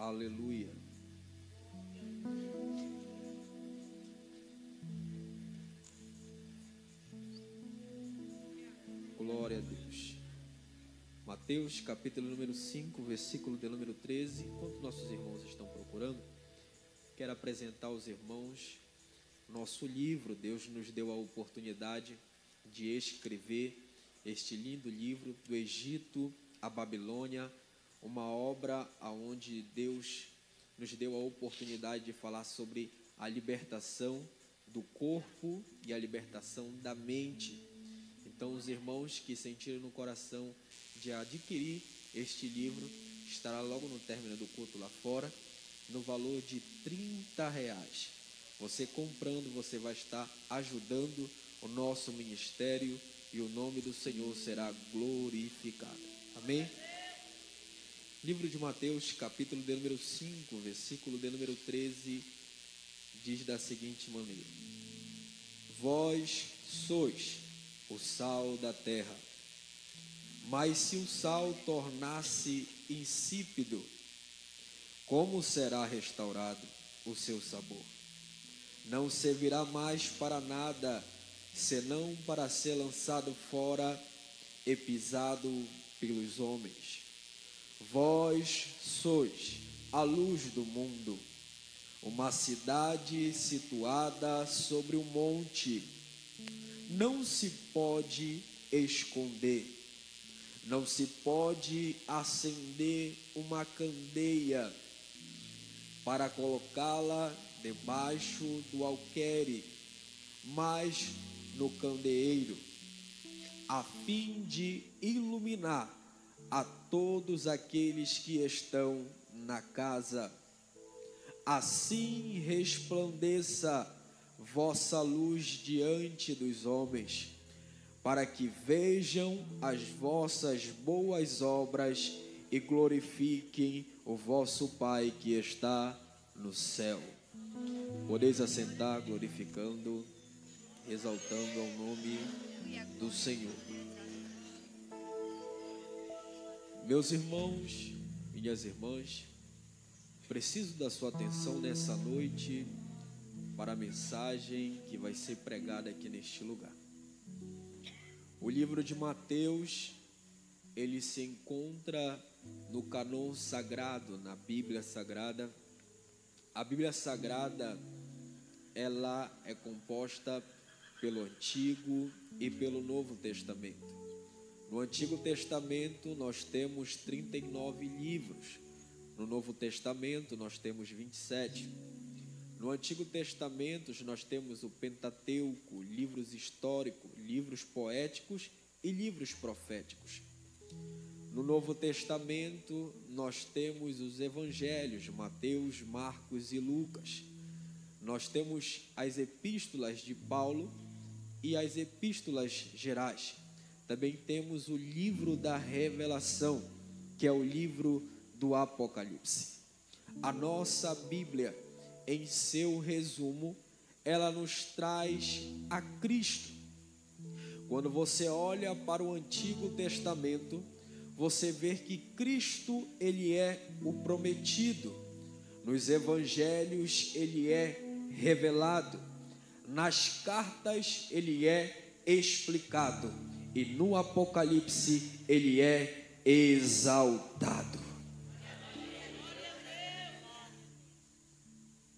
Aleluia. Glória a Deus. Mateus capítulo número 5, versículo de número 13. Enquanto nossos irmãos estão procurando, quero apresentar aos irmãos nosso livro. Deus nos deu a oportunidade de escrever este lindo livro, Do Egito à Babilônia, uma obra onde Deus nos deu a oportunidade de falar sobre a libertação do corpo e a libertação da mente. Então, os irmãos que sentiram no coração de adquirir este livro, estará logo no término do culto lá fora, no valor de R$30. Você comprando, você vai estar ajudando o nosso ministério e o nome do Senhor será glorificado. Amém? Livro de Mateus, capítulo de número 5, versículo de número 13, diz da seguinte maneira: Vós sois o sal da terra, mas se o sal tornar-se insípido, como será restaurado o seu sabor? Não servirá mais para nada, senão para ser lançado fora e pisado pelos homens. Vós sois a luz do mundo. Uma cidade situada sobre um monte não se pode esconder. Não se pode acender uma candeia para colocá-la debaixo do alqueire, mas no candeeiro, a fim de iluminar a todos aqueles que estão na casa. Assim resplandeça vossa luz diante dos homens, para que vejam as vossas boas obras e glorifiquem o vosso Pai que está no céu. Podeis assentar, glorificando, exaltando ao nome do Senhor. Meus irmãos, minhas irmãs, preciso da sua atenção nessa noite para a mensagem que vai ser pregada aqui neste lugar. O livro de Mateus, ele se encontra no cânon sagrado, na Bíblia Sagrada. A Bíblia Sagrada, ela é composta pelo Antigo e pelo Novo Testamento. No Antigo Testamento nós temos 39 livros, no Novo Testamento nós temos 27. No Antigo Testamento nós temos o Pentateuco, livros históricos, livros poéticos e livros proféticos. No Novo Testamento nós temos os Evangelhos, Mateus, Marcos e Lucas. Nós temos as epístolas de Paulo e as epístolas gerais. Também temos o livro da Revelação, que é o livro do Apocalipse. A nossa Bíblia, em seu resumo, ela nos traz a Cristo. Quando você olha para o Antigo Testamento, você vê que Cristo, ele é o prometido. Nos Evangelhos, ele é revelado. Nas cartas, ele é explicado. E no Apocalipse, ele é exaltado.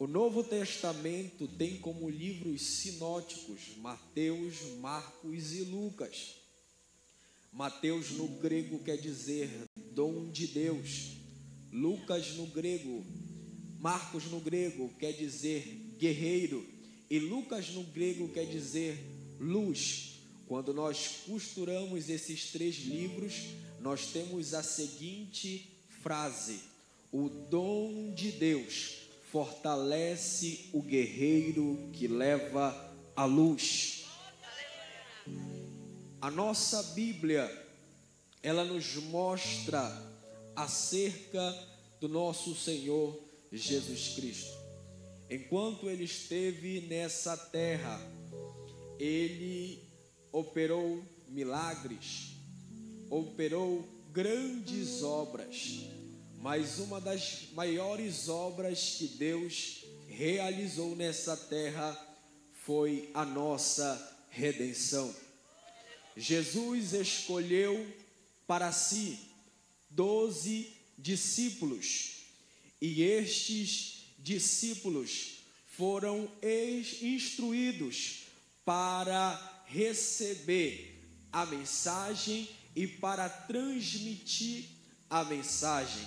O Novo Testamento tem como livros sinóticos Mateus, Marcos e Lucas. Mateus no grego quer dizer dom de Deus. Lucas no grego, Marcos no grego quer dizer guerreiro. E Lucas no grego quer dizer luz. Quando nós costuramos esses três livros, nós temos a seguinte frase: o dom de Deus fortalece o guerreiro que leva a luz. A nossa Bíblia, ela nos mostra acerca do nosso Senhor Jesus Cristo. Enquanto ele esteve nessa terra, ele operou milagres, operou grandes obras, Mas uma das maiores obras que Deus realizou nessa terra foi a nossa redenção. Jesus escolheu para si 12 discípulos, e estes discípulos foram instruídos para receber a mensagem e para transmitir a mensagem.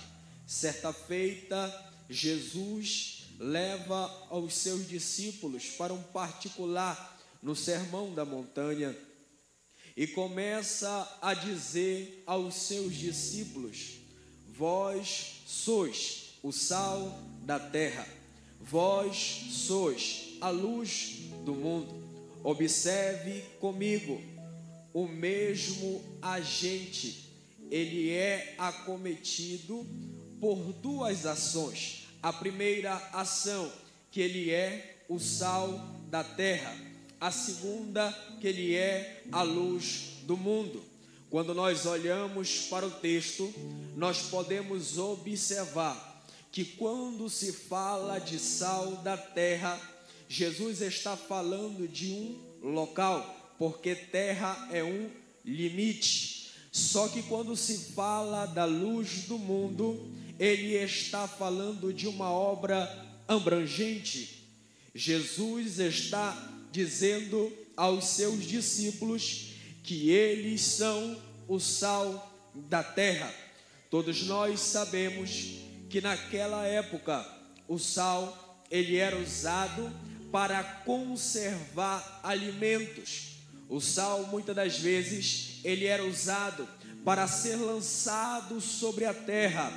Certa feita, Jesus leva aos seus discípulos para um particular no Sermão da Montanha e começa a dizer aos seus discípulos: vós sois o sal da terra, vós sois a luz do mundo. Observe comigo, o mesmo agente, ele é acometido por duas ações. A primeira ação, que ele é o sal da terra. A segunda, que ele é a luz do mundo. Quando nós olhamos para o texto, nós podemos observar que quando se fala de sal da terra, Jesus está falando de um local, porque terra é um limite. Só que quando se fala da luz do mundo, ele está falando de uma obra abrangente. Jesus está dizendo aos seus discípulos que eles são o sal da terra. Todos nós sabemos que naquela época o sal ele era usado para conservar alimentos. O sal muitas das vezes ele era usado para ser lançado sobre a terra,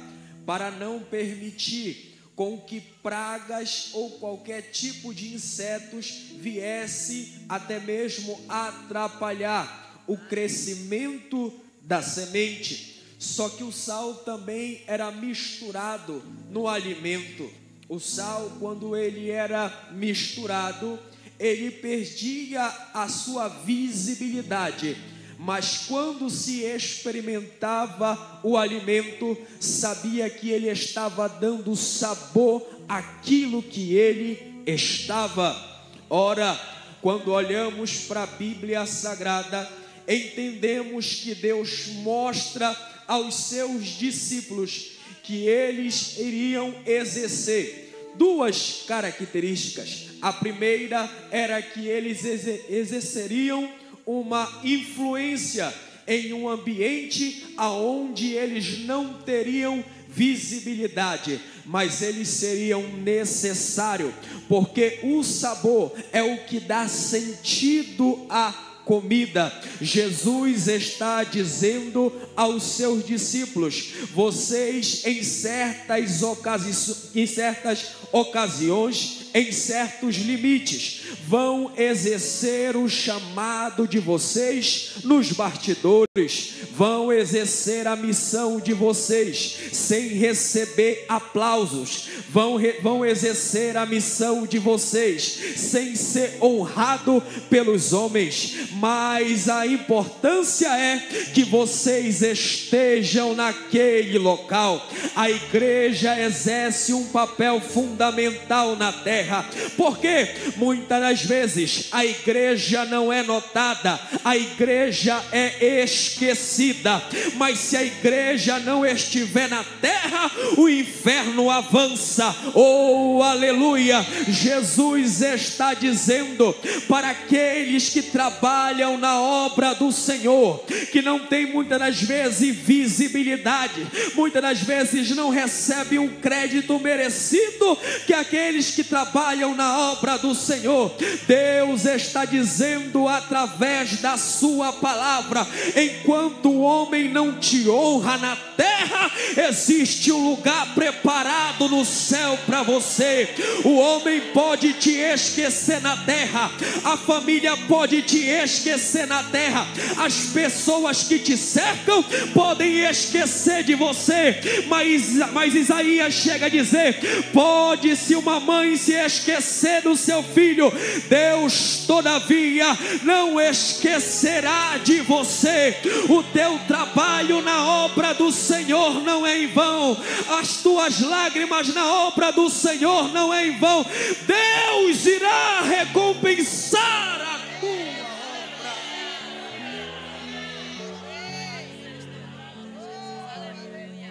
para não permitir com que pragas ou qualquer tipo de insetos viesse até mesmo atrapalhar o crescimento da semente. Só que o sal também era misturado no alimento. O sal, quando ele era misturado, ele perdia a sua visibilidade, mas quando se experimentava o alimento, sabia que ele estava dando sabor àquilo que ele estava. Ora, quando olhamos para a Bíblia Sagrada, entendemos que Deus mostra aos seus discípulos que eles iriam exercer duas características. A primeira era que eles exerceriam uma influência em um ambiente aonde eles não teriam visibilidade, mas eles seriam necessários, porque o sabor é o que dá sentido à comida. Jesus está dizendo aos seus discípulos: vocês em certas ocasiões, em certos limites, vão exercer o chamado de vocês nos bastidores, vão exercer a missão de vocês sem receber aplausos, vão exercer a missão de vocês sem ser honrado pelos homens, mas a importância é que vocês estejam naquele local. A igreja exerce um papel fundamental na terra, porque muitas das vezes a igreja não é notada, a igreja é esquecida, mas se a igreja não estiver na terra, o inferno avança. Oh, aleluia! Jesus está dizendo para aqueles que trabalham na obra do Senhor, que não tem muitas das vezes visibilidade, muitas das vezes não recebe um crédito merecido, que aqueles que trabalham na obra do Senhor, Deus está dizendo através da sua palavra: enquanto o homem não te honra na terra, existe um lugar preparado preparado no céu para você. O homem pode te esquecer na terra, a família pode te esquecer na terra, as pessoas que te cercam podem esquecer de você, mas Isaías chega a dizer: pode-se uma mãe se esquecer do seu filho, Deus todavia não esquecerá de você. O teu trabalho na obra do Senhor não é em vão, as tuas lágrimas na obra do Senhor não é em vão. Deus irá recompensar a tua obra.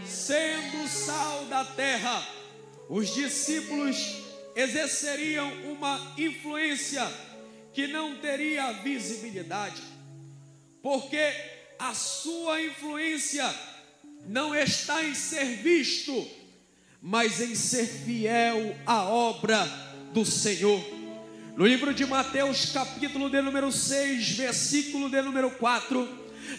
Sendo sal da terra, os discípulos exerceriam uma influência que não teria visibilidade, porque a sua influência não está em ser visto, mas em ser fiel à obra do Senhor. No livro de Mateus, capítulo de número 6, versículo de número 4,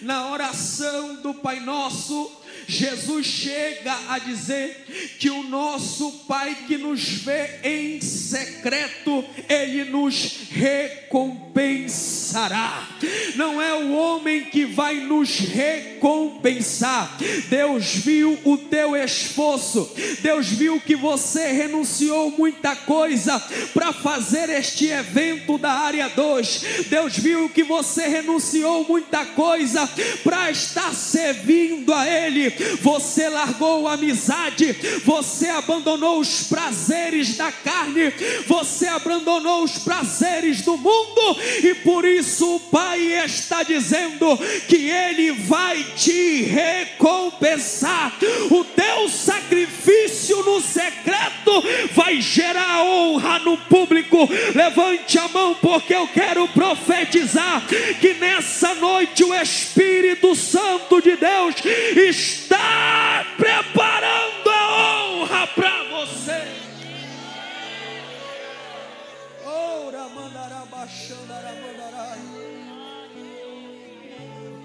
na oração do Pai Nosso, Jesus chega a dizer que o nosso Pai que nos vê em secreto, Ele nos recompensará. Não é o homem que vai nos recompensar. Deus viu o teu esforço, Deus viu que você renunciou muita coisa para fazer este evento da área 2. Deus viu que você renunciou muita coisa para estar servindo a Ele. Você largou a amizade, você abandonou os prazeres da carne, você abandonou os prazeres do mundo, e por isso o Pai está dizendo que Ele vai te recompensar. O teu sacrifício no secreto vai gerar honra no público. Levante a mão, porque eu quero profetizar que nessa noite o Espírito Santo de Deus está preparando a honra para você.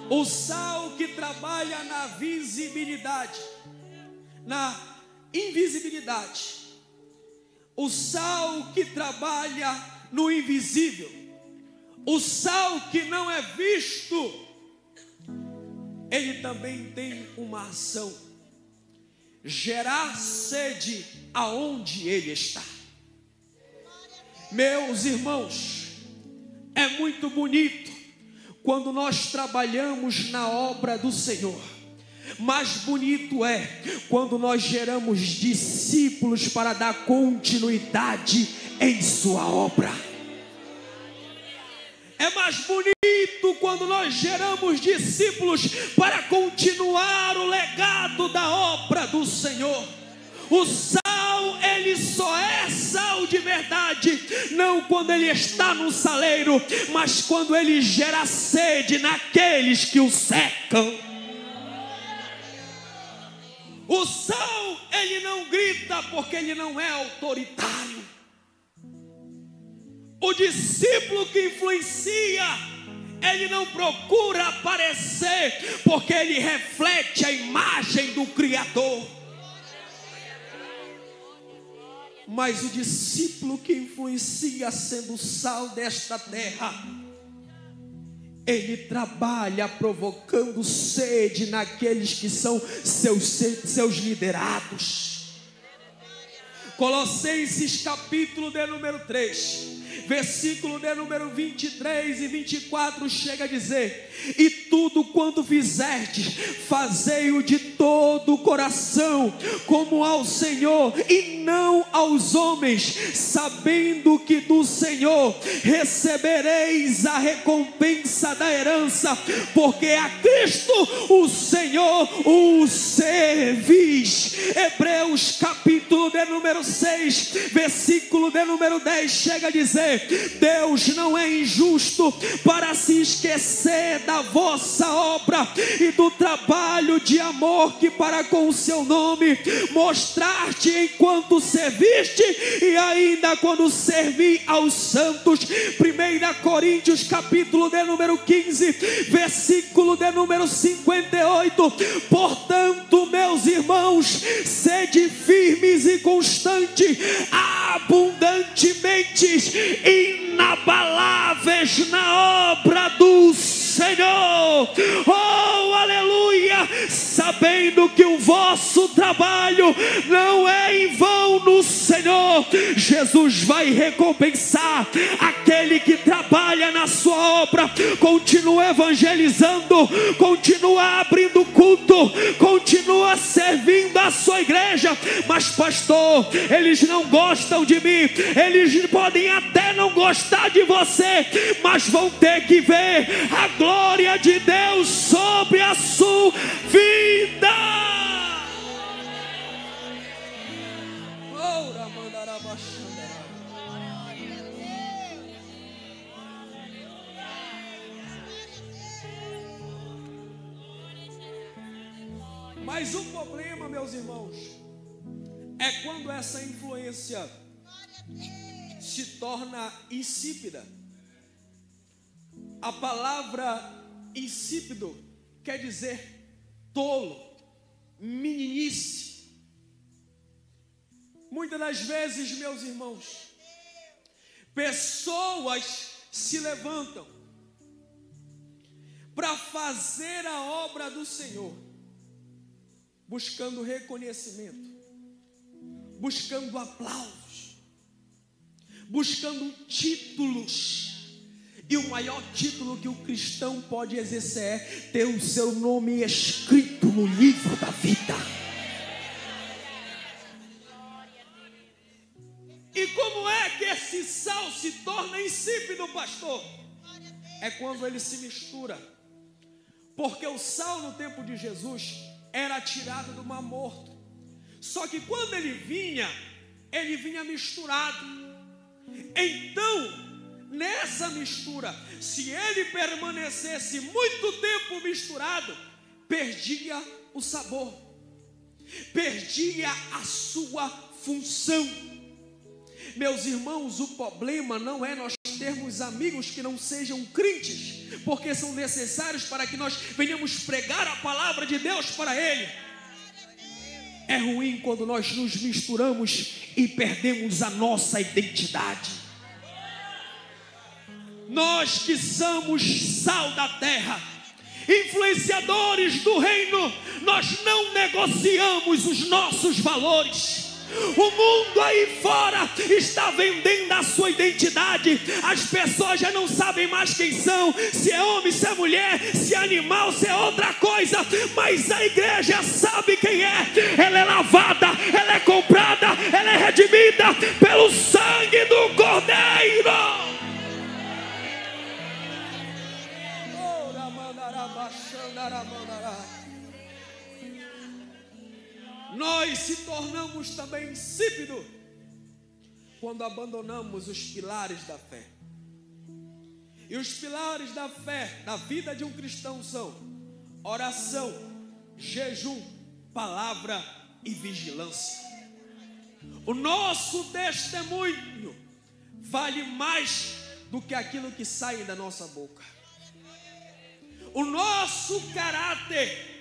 O sal que trabalha na visibilidade, na invisibilidade. O sal que trabalha no invisível. O sal que não é visto. Ele também tem uma ação: gerar sede aonde ele está. Meus irmãos, é muito bonito quando nós trabalhamos na obra do Senhor. Mais bonito é quando nós geramos discípulos para dar continuidade em sua obra. É mais bonito quando nós geramos discípulos para continuar o legado da obra do Senhor. O sal, ele só é sal de verdade, não quando ele está no saleiro, mas quando ele gera sede naqueles que o secam. O sal, ele não grita porque ele não é autoritário. O discípulo que influencia, ele não procura aparecer, porque ele reflete a imagem do Criador. Mas o discípulo que influencia, sendo o sal desta terra, ele trabalha provocando sede naqueles que são seus liderados. Colossenses capítulo de número 3, versículo de número 23 e 24 chega a dizer: e tudo quanto fizerdes, fazei-o de todo o coração, como ao Senhor e não aos homens, sabendo que do Senhor recebereis a recompensa da herança, porque a Cristo o Senhor o servis. Hebreus capítulo de número 6, versículo de número 10 chega a dizer: você. Deus não é injusto para se esquecer da vossa obra e do trabalho de amor que para com o seu nome mostrar-te enquanto serviste e ainda quando servi aos santos. 1 Coríntios capítulo de número 15, versículo de número 58. Portanto, meus irmãos, sede firmes e constantes, abundantemente inabaláveis na obra do Senhor. Oh, aleluia! Sabendo que o vosso trabalho não é em vão no Senhor. Jesus vai recompensar aquele que trabalha na sua obra. Continua evangelizando, continua abrindo culto, continua servindo a sua igreja. Mas pastor, eles não gostam de mim, eles podem até não gostar de você, mas vão ter que ver a glória de Deus sobre a sua vida. Mas o problema, meus irmãos, é quando essa influência se torna insípida. A palavra insípido quer dizer tolo, meninice. Muitas das vezes, meus irmãos, pessoas se levantam para fazer a obra do Senhor, buscando reconhecimento, buscando aplausos, buscando títulos. E o maior título que o cristão pode exercer é ter o seu nome escrito no livro da vida. E como é que esse sal se torna insípido, pastor? É quando ele se mistura. Porque o sal no tempo de Jesus era tirado do mar morto. Só que quando ele vinha misturado. Então, nessa mistura, se ele permanecesse muito tempo misturado, perdia o sabor, perdia a sua função. Meus irmãos, o problema não é nós termos amigos que não sejam crentes, porque são necessários para que nós venhamos pregar a palavra de Deus para ele. É ruim quando nós nos misturamos e perdemos a nossa identidade. Nós que somos sal da terra, influenciadores do reino, nós não negociamos os nossos valores. O mundo aí fora está vendendo a sua identidade. As pessoas já não sabem mais quem são, se é homem, se é mulher, se é animal, se é outra coisa. Mas a igreja sabe quem é. Ela é lavada, ela é comprada, ela é redimida pelo sangue do Cordeiro. Nós se tornamos também insípidos quando abandonamos os pilares da fé. E os pilares da fé na vida de um cristão são oração, jejum, palavra e vigilância. O nosso testemunho vale mais do que aquilo que sai da nossa boca. O nosso caráter,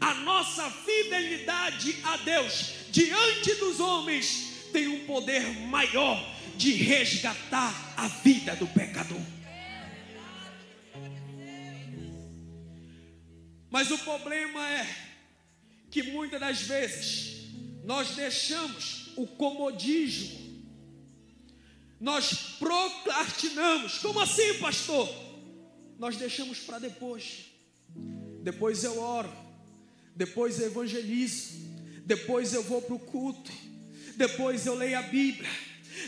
a nossa fidelidade a Deus diante dos homens tem um poder maior de resgatar a vida do pecador. Mas o problema é que muitas das vezes nós deixamos o comodismo, nós procrastinamos. Como assim, pastor? Nós deixamos para depois. Depois eu oro, depois eu evangelizo, depois eu vou para o culto, depois eu leio a Bíblia,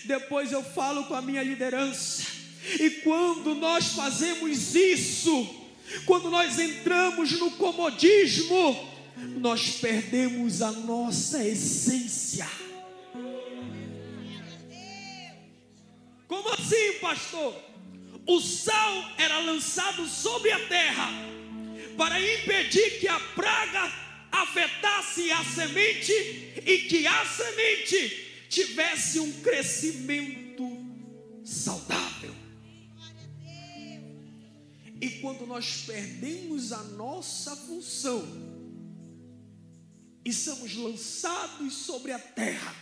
depois eu falo com a minha liderança. E quando nós fazemos isso, quando nós entramos no comodismo, nós perdemos a nossa essência. Como assim? assim, pastor? O sal era lançado sobre a terra para impedir que a praga afetasse a semente e que a semente tivesse um crescimento saudável. E quando nós perdemos a nossa função e somos lançados sobre a terra,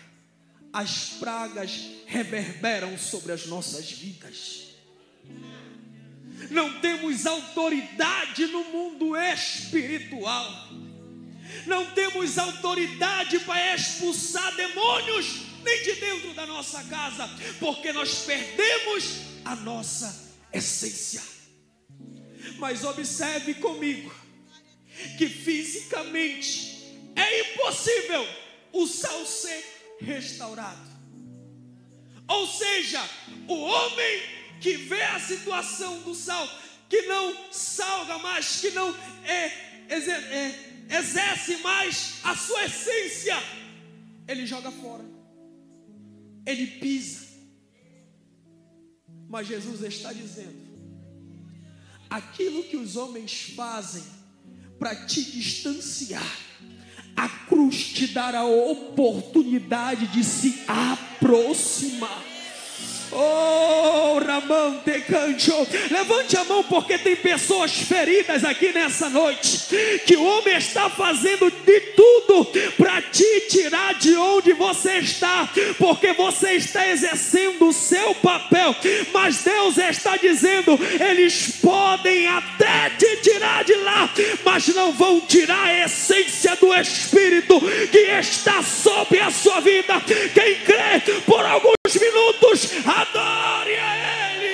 as pragas reverberam sobre as nossas vidas. Não temos autoridade no mundo espiritual. Não temos autoridade para expulsar demônios, nem de dentro da nossa casa, porque nós perdemos a nossa essência. Mas observe comigo, que fisicamente é impossível o sal ser restaurado. Ou seja, o homem que vê a situação do sal, que não salga mais, que não exerce mais a sua essência, ele joga fora, ele pisa. Mas Jesus está dizendo: aquilo que os homens fazem para te distanciar, a cruz te dará a oportunidade de se aproximar. Oh, Ramão te canto. Levante a mão, porque tem pessoas feridas aqui nessa noite, que o homem está fazendo de tudo para te tirar de onde você está, porque você está exercendo o seu papel. Mas Deus está dizendo: eles podem até te tirar de lá, mas não vão tirar a essência do Espírito que está sobre a sua vida. Quem crê, por alguns minutos, adore a Ele.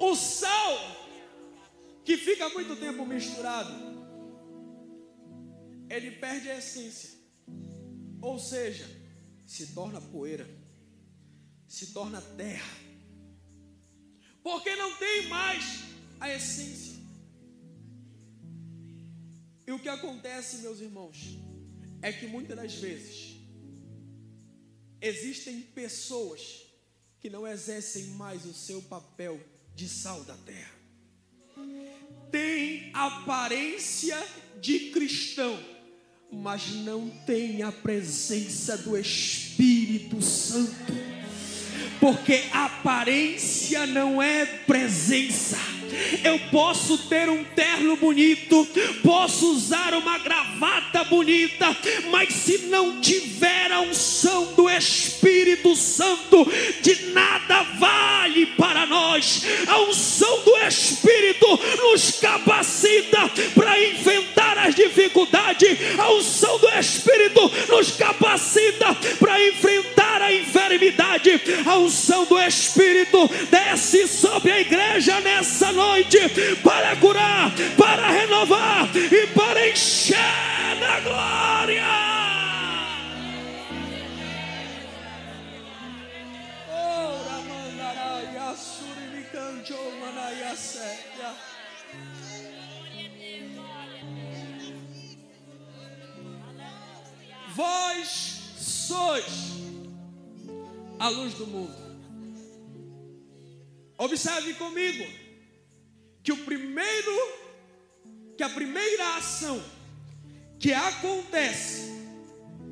O sal que fica muito tempo misturado, ele perde a essência, ou seja, se torna poeira, se torna terra, porque não tem mais a essência. E o que acontece, meus irmãos, é que muitas das vezes existem pessoas que não exercem mais o seu papel de sal da terra. Tem aparência de cristão, mas não tem a presença do Espírito Santo, porque aparência não é presença. Eu posso ter um terno bonito, posso usar uma gravata bonita, mas se não tiver a unção do Espírito Santo, de nada vale para nós. A unção do Espírito nos capacita para enfrentar as dificuldades. A unção do Espírito nos capacita para enfrentar a enfermidade. A unção do Espírito desce sobre a igreja nessa noite para curar, para renovar e para encher da glória. Vós sois a luz do mundo. Observe comigo que a primeira ação que acontece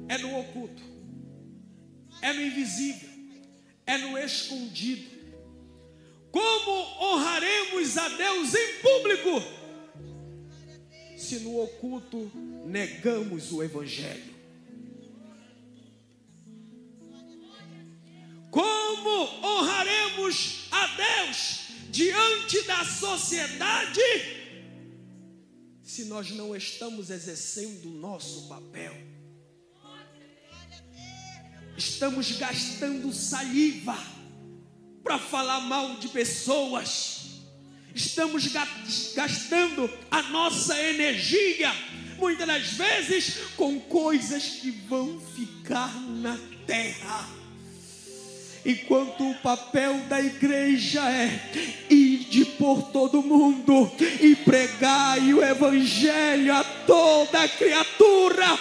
é no oculto, é no invisível, é no escondido. Como honraremos a Deus em público se no oculto negamos o Evangelho? Como honraremos a Deus diante da sociedade se nós não estamos exercendo o nosso papel? Estamos gastando saliva para falar mal de pessoas, estamos gastando a nossa energia, muitas das vezes, com coisas que vão ficar na terra. Enquanto o papel da igreja é ide por todo mundo e pregai o evangelho a toda criatura.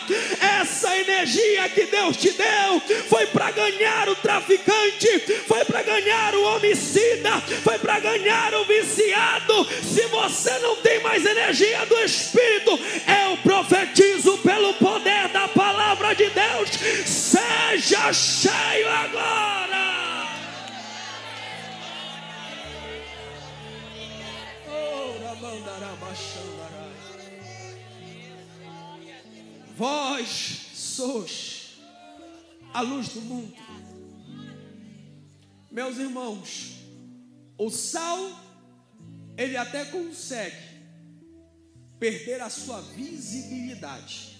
Essa energia que Deus te deu foi para ganhar o traficante, foi para ganhar o homicida, foi para ganhar o viciado. Se você não tem mais energia do Espírito, eu profetizo pelo poder da palavra de Deus, seja cheio agora. Vós sois a luz do mundo. Meus irmãos, o sal, ele até consegue perder a sua visibilidade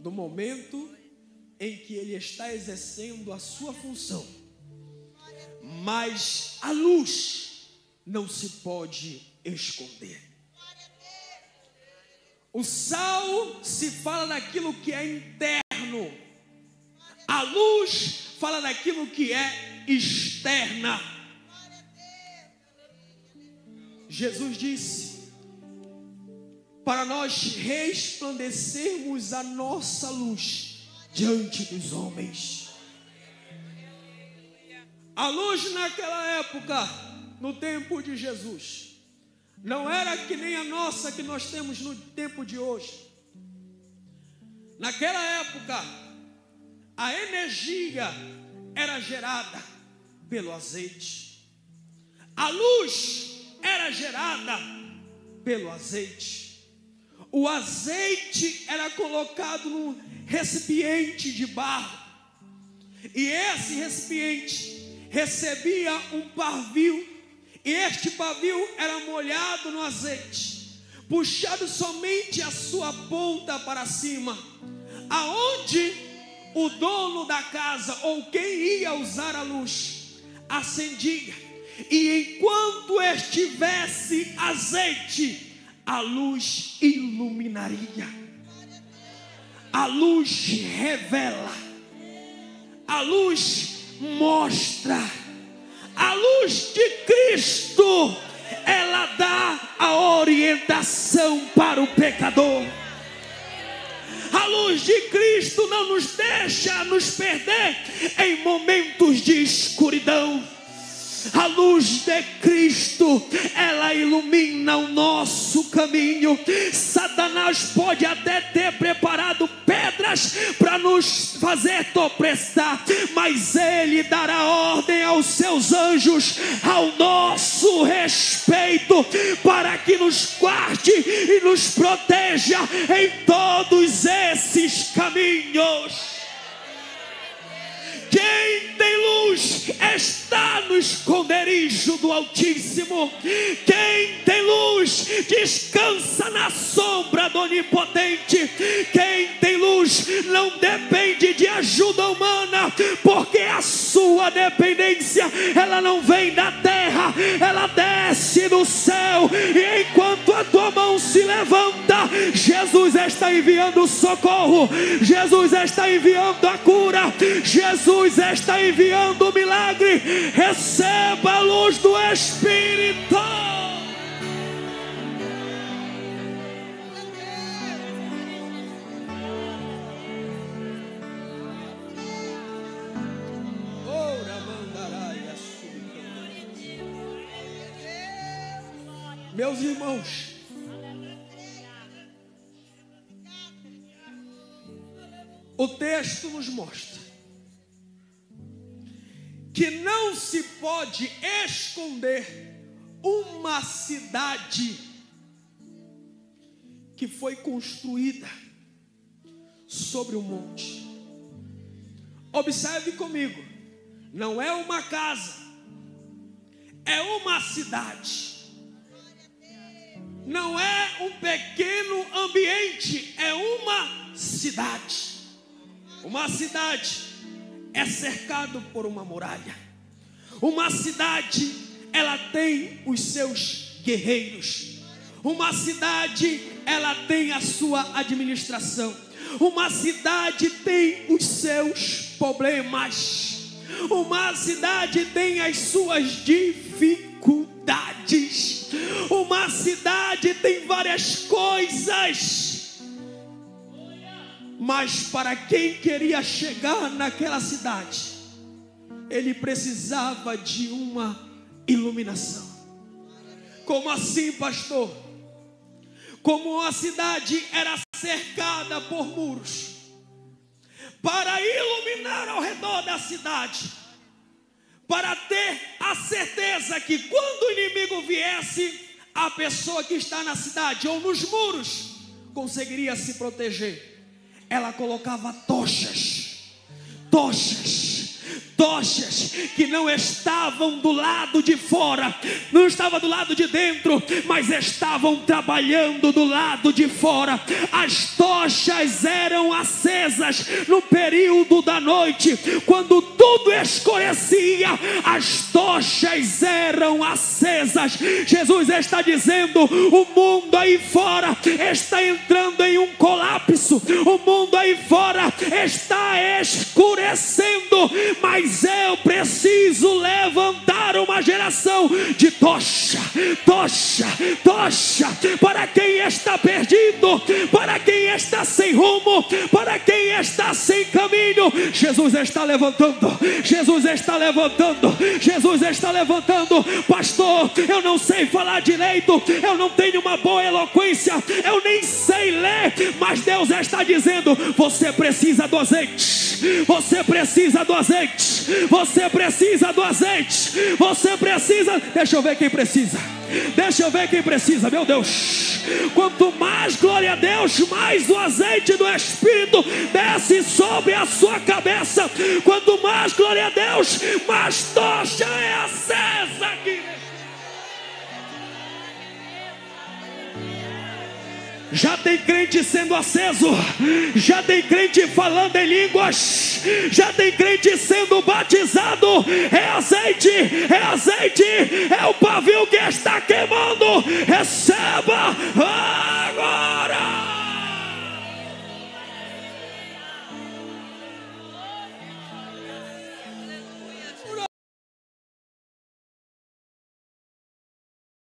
no momento em que ele está exercendo a sua função, mas a luz não se pode esconder. O sal se fala daquilo que é interno, a luz fala daquilo que é externa. Jesus disse para nós resplandecermos a nossa luz diante dos homens. A luz naquela época, no tempo de Jesus, não era que nem a nossa que nós temos no tempo de hoje. Naquela época, a energia era gerada pelo azeite. A luz era gerada pelo azeite. O azeite era colocado num recipiente de barro, e esse recipiente recebia um pavio, e este pavio era molhado no azeite, puxado somente a sua ponta para cima, aonde o dono da casa ou quem ia usar a luz acendia, e enquanto estivesse azeite, a luz iluminaria. A luz revela, a luz mostra. A luz de Cristo, ela dá a orientação para o pecador. A luz de Cristo não nos deixa nos perder em momentos de escuridão. A luz de Cristo, ela ilumina o nosso caminho. Satanás pode até ter preparado pedras para nos fazer tropeçar, mas ele dará ordem aos seus anjos ao nosso respeito, para que nos guarde e nos proteja em todos esses caminhos. Quem tem luz está no esconderijo do Altíssimo. Quem tem luz descansa na sombra do Onipotente. Quem tem luz não depende de ajuda humana, porque a sua dependência, ela não vem da terra, ela desce do céu. E enquanto a tua mão se levanta, Jesus está enviando socorro, Jesus está enviando a cura, Jesus está enviando o milagre. Receba a luz do Espírito. Meus irmãos, o texto nos mostra que não se pode esconder uma cidade que foi construída sobre um monte. Observe comigo, não é uma casa, é uma cidade. Não é um pequeno ambiente, é uma cidade. Uma cidade é cercado por uma muralha. Uma cidade, ela tem os seus guerreiros. Uma cidade, ela tem a sua administração. Uma cidade tem os seus problemas. Uma cidade tem as suas dificuldades. Uma cidade tem várias coisas. Mas para quem queria chegar naquela cidade, ele precisava de uma iluminação. Como assim, pastor? Como a cidade era cercada por muros, para iluminar ao redor da cidade, para ter a certeza que quando o inimigo viesse, a pessoa que está na cidade ou nos muros conseguiria se proteger. Ela colocava tochas que não estavam do lado de fora, não estavam do lado de dentro, mas estavam trabalhando do lado de fora. As tochas eram acesas no período da noite, quando tudo escurecia, as tochas eram acesas. Jesus está dizendo: o mundo aí fora está entrando em um colapso, o mundo aí fora está escurecendo, mas eu preciso levantar uma geração de tocha, para quem está perdido, para quem está sem rumo, para quem está sem caminho. Jesus está levantando, Jesus está levantando, Jesus está levantando. Pastor, eu não sei falar direito, eu não tenho uma boa eloquência, eu nem sei ler, mas Deus está dizendo: você precisa do azeite, você precisa do azeite, você precisa do azeite, você precisa. Deixa eu ver quem precisa, deixa eu ver quem precisa. Meu Deus, quanto mais glória a Deus, mais o azeite do Espírito desce sobre a sua cabeça. Quanto mais glória a Deus, mais tocha é acesa aqui. Já tem crente sendo aceso, já tem crente falando em línguas, já tem crente sendo batizado. É azeite, é o pavio que está queimando. Receba agora.